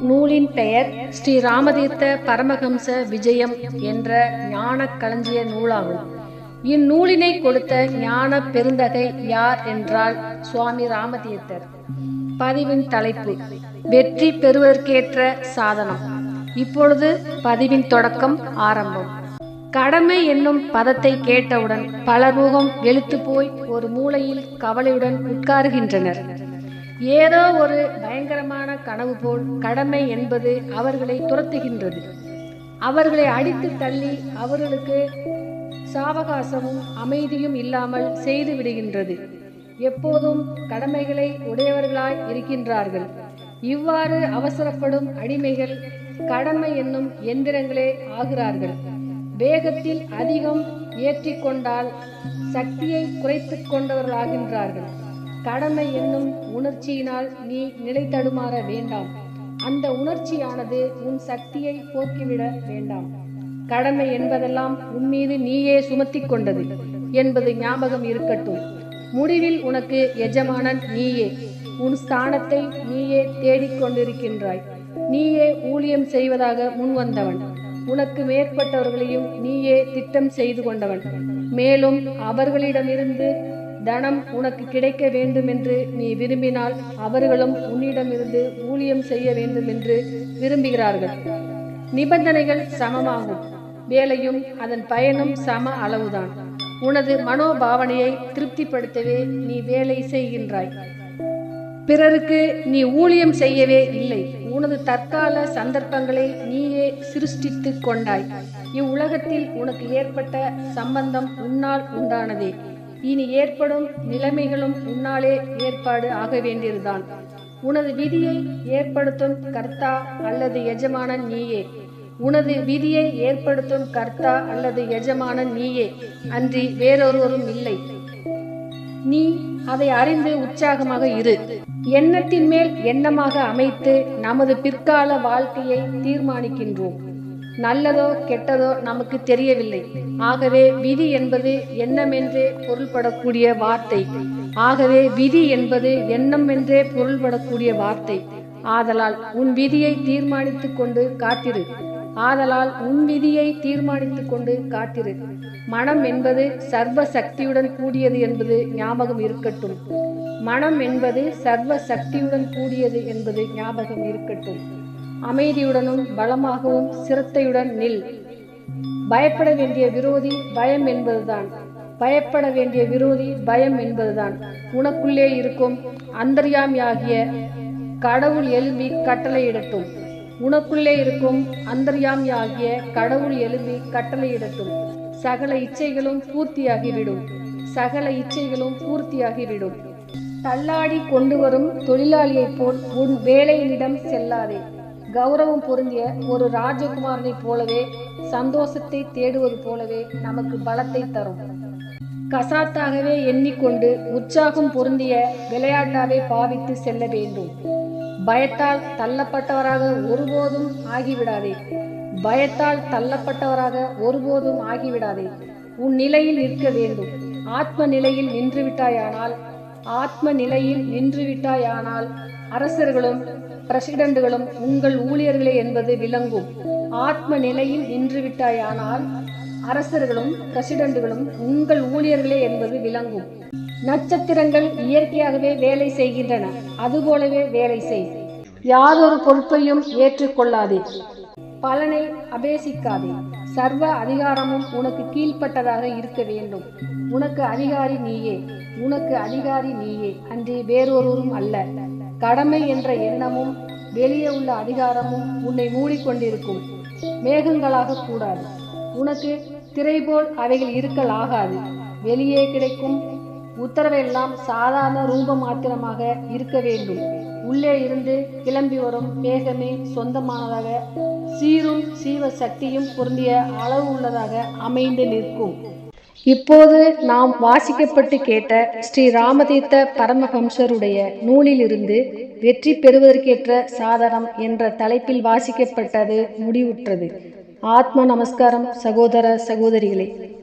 நூலின் பெயர் ஸ்ரீ ராமதீர்த்த பரமஹம்ச விஜயம் என்ற ஞான களஞ்சிய நூலாகும். இந்நூலினை கொடுத்த ஞான பெருந்தகை யார் என்றால் சுவாமி ராமதீர்த்தர். பதிவின் தலைப்பு: வெற்றி பெறுவதற்கேற்ற சாதனம். இப்பொழுது பதிவின் தொடக்கம் ஆரம்பம். கடமை என்னும் பதத்தை கேட்டவுடன் பலர் முகம் வெளுத்து போய் ஒரு மூலையில் கவலையுடன் உட்காருகின்றனர். ஏதோ ஒரு பயங்கரமான கனவு போல் கடமை என்பது அவர்களை துரத்துகின்றது. அவர்களை அடித்து தள்ளி அவர்களுக்கு சாவகாசமும் அமைதியும் இல்லாமல் செய்து விடுகின்றது. எப்போதும் கடமைகளை உடையவர்களாய் இருக்கின்றார்கள். இவ்வாறு அவசரப்படும் அடிமைகள் கடமை என்னும் எந்திரங்களே ஆகிறார்கள். வேகத்தில் அதிகம் ஏற்றிக்கொண்டால் சக்தியை குறைத்து கொண்டவர்களாகின்றார்கள். கடமை என்னும் உணர்ச்சியினால் நீ நிலை தடுமாற வேண்டாம். அந்த உணர்ச்சியானது உன் சக்தியை போக்கிவிட வேண்டாம். கடமை என்பதெல்லாம் உன்மீது நீயே சுமத்தி கொண்டது என்பது ஞாபகம் இருக்கட்டும். முடிவில் உனக்கு எஜமானன் நீயே. உன் ஸ்தானத்தை நீயே தேடிக்கொண்டிருக்கின்றாய். நீயே ஊழியம் செய்வதாக முன் வந்தவன். உனக்கு மேற்பட்டவர்களையும் நீயே திட்டம் செய்து கொண்டவன். மேலும் அவர்களிடமிருந்து தனம் உனக்கு கிடைக்க வேண்டும் என்று நீ விரும்பினால் அவர்களும் உன்னிடமிருந்து ஊழியம் செய்ய வேண்டும் என்று விரும்புகிறார்கள். நிபந்தனைகள் சமமாகும். வேலையும் அதன் பயனும் சம அளவுதான். உனது மனோபாவனையை திருப்திப்படுத்தவே நீ வேலை செய்கின்றாய். பிறருக்கு நீ ஊழியம் செய்யவே இல்லை. உனது தற்கால சந்தர்ப்பங்களை நீயே சிருஷ்டித்து கொண்டாய். இவ்வுலகத்தில் உனக்கு ஏற்பட்ட சம்பந்தம் உன்னால் உண்டானதே. இனி ஏற்படும் நிலைமைகளும் உன்னாலே ஏற்பாடு ஆக வேண்டியதுதான். உனது விதியை ஏற்படுத்தும் கர்த்தா அல்லது எஜமானன் நீயே. உனது விதியை ஏற்படுத்தும் கர்த்தா அல்லது எஜமானன் நீயே, அன்றி வேறொருவரும் இல்லை. நீ அதை அறிந்து உற்சாகமாக இரு. எண்ணத்தின் மேல் எண்ணமாக அமைத்து நமது பிற்கால வாழ்க்கையை தீர்மானிக்கின்றோம். நல்லதோ கெட்டதோ நமக்கு தெரியவில்லை. ஆகவே விதி என்பது எண்ணம் என்றே பொருள்படக்கூடிய வார்த்தை. ஆதலால் உன் விதியை தீர்மானித்துக் கொண்டு காத்திரு. மனம் என்பது சர்வ சக்தியுடன் கூடியது என்பது ஞாபகம் இருக்கட்டும். அமைதியுடனும் பலமாகவும் சிரத்தையுடன் நில். பயப்பட வேண்டிய பயம் என்பதுதான். உனக்குள்ளே இருக்கும் அந்தர்யாமியாகிய கடவுள் எழும்பி கட்டளையிடட்டும். சகல இச்சைகளும் பூர்த்தியாகிவிடும். தள்ளாடி கொண்டு வரும் தொழிலாளியைப் போல் உன் வேலையினிடம் செல்லாதே. கௌரவம் பொருந்திய ஒரு ராஜகுமாரனை போலவே, சந்தோஷத்தை தேடுவது போலவே நமக்கு பலத்தை தரும் கசாத்தாகவே எண்ணிக்கொண்டு உற்சாகம் பொருந்திய விளையாட்டாவே பாவித்து செல்ல வேண்டும். பயத்தால் தள்ளப்பட்டவராக ஒருபோதும் ஆகிவிடாதே. உன் நிலையில் நிற்க வேண்டும். ஆத்ம நிலையில் நின்றுவிட்டாயானால் அரசர்களும் பிரசிடண்டுகளும் உங்கள் ஊழியர்களே என்பது விளங்கும். நட்சத்திரங்கள் இயற்கையாகவே வேலை செய்கின்றன. அதுபோலவே வேலை செய். யாதொரு பொறுப்பையும் ஏற்றுக்கொள்ளாதே. பலனை அபேசிக்காதே. சர்வ அதிகாரமும் உனக்கு கீழ்ப்பட்டதாக இருக்க வேண்டும். உனக்கு அதிகாரி நீயே, அன்றி வேறொருவரும் அல்ல. கடமை என்ற எண்ணமும் வெளியே உள்ள அதிகாரமும் உன்னை மூடிக்கொண்டிருக்கும் மேகங்களாக கூடாது. உனக்கு திரை போல் அவைகள் இருக்கல் ஆகாது. வெளியே கிடைக்கும் உத்தரவெல்லாம் சாதாரண ரூப மாத்திரமாக இருக்க வேண்டும். உள்ளே இருந்து கிளம்பி வரும் மேகமே சொந்தமானதாக, சீரும் சீவ சக்தியும் பொருந்திய அளவு உள்ளதாக அமைந்து நிற்கும். இப்போது நாம் வாசிக்கப்பட்டு கேட்ட ஸ்ரீ ராமதீர்த்த பரமஹம்சருடைய நூலிலிருந்து வெற்றி பெறுவதற்கேற்ற சாதனம் என்ற தலைப்பில் வாசிக்கப்பட்டது முடிவுற்றது. ஆத்ம நமஸ்காரம் சகோதர சகோதரிகளே.